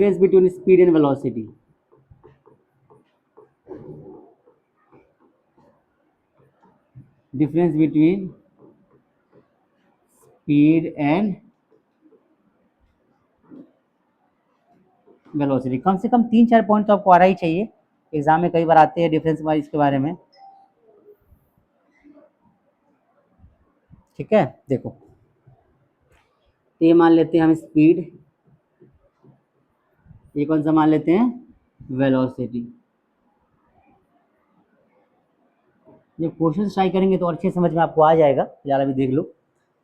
Difference between speed and velocity, difference between speed and velocity. कम से कम 3-4 point तो आपको आ रहा ही चाहिए, एग्जाम में कई बार आते हैं डिफरेंस वाइज के बारे में। ठीक है, देखो ये मान लेते हैं हम स्पीड, ये कौन सा मान लेते हैं, वेलोसिटी। जब क्वेश्चन ट्राई करेंगे तो अच्छे समझ में आपको आ जाएगा, फिलहाल अभी देख लो।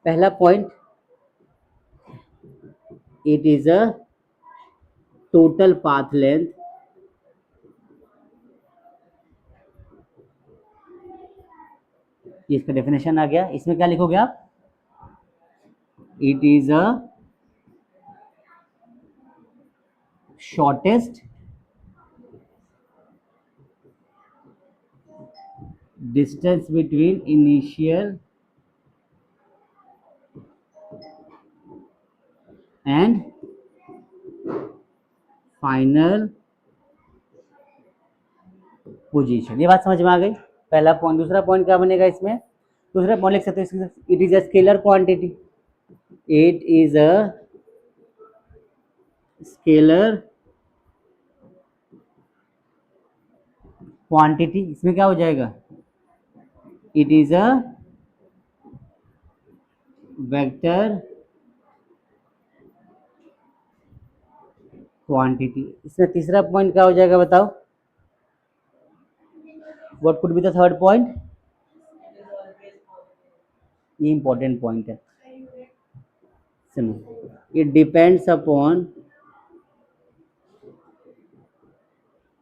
पहला point, it is a total path length, ये इसका डेफिनेशन आ गया। इसमें क्या लिखोगे आप, it is a shortest distance between initial and final position. ये बात समझ में आ गई, पहला पॉइंट। दूसरा पॉइंट क्या बनेगा इसमें, दूसरा पॉइंट लिख सकते हैं, it is a scalar quantity, it is a scalar quantity. इसमें क्या हो जाएगा, it is a vector quantity. इसमें तीसरा पॉइंट क्या हो जाएगा बताओ, what could be the third point, ये इंपॉर्टेंट पॉइंट है, सुनो, इट डिपेंड्स अपॉन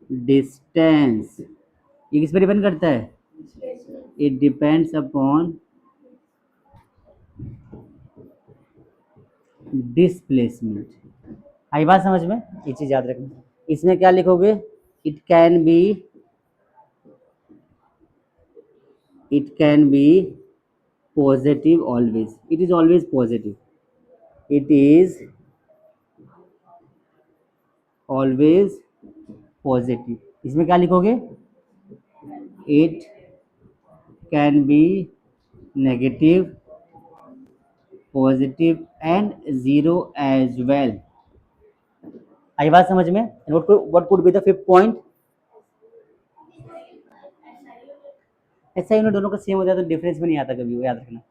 डिस्टेंस। ये किस पर डिपेंड करता है, इट डिपेंड्स अपॉन डिस्प्लेसमेंट। आई बात समझ में, ये चीज याद रखना। इसमें क्या लिखोगे, it can be positive always, it is always positive, it is always positive. इसमें क्या लिखोगे, it can be negative, positive and zero as well. आई बात समझ में। What could be the fifth point, ऐसा इन दोनों का सेम हो जाता तो डिफरेंस में नहीं आता कभी, वो याद रखना।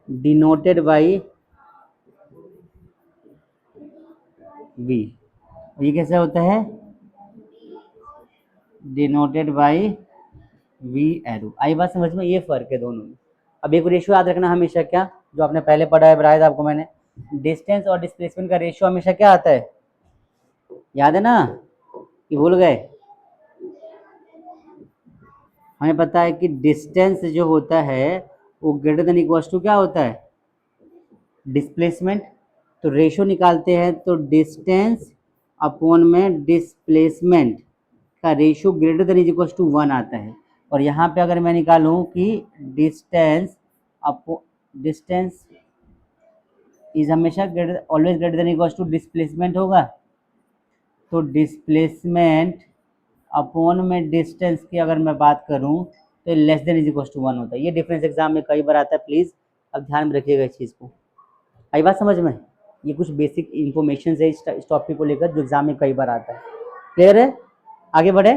डिनोटेड बाई वी, ये कैसे होता है, डिनोटेड बाई वी एरो। आई बात समझ में, ये फर्क है दोनों में। अब एक रेशियो याद रखना हमेशा, क्या, जो आपने पहले पढ़ा है, बताया था आपको मैंने, डिस्टेंस और डिस्प्लेसमेंट का रेशियो हमेशा क्या आता है, याद है ना, कि भूल गए। हमें पता है कि डिस्टेंस जो होता है वो ग्रेटर देन इक्वल टू क्या होता है, डिस्प्लेसमेंट। तो रेशियो निकालते हैं तो डिस्टेंस अपॉन में डिस्प्लेसमेंट का ratio greater than equal to 1 आता है। और यहाँ पे अगर मैं निकालूं कि डिस्टेंस इज हमेशा always greater than equal to displacement होगा, तो डिस्प्लेसमेंट अपॉन में डिस्टेंस की अगर मैं बात करूं तो less than is equal to 1 होता है। ये डिफरेंस एग्जाम में कई बार आता है, प्लीज अब ध्यान में रखिएगा इस चीज को। आई बात समझ में, ये कुछ बेसिक इंफॉर्मेशन है इस टॉपिक को लेकर जो एग्जाम में कई बार आता है। क्लियर है, आगे बढ़े।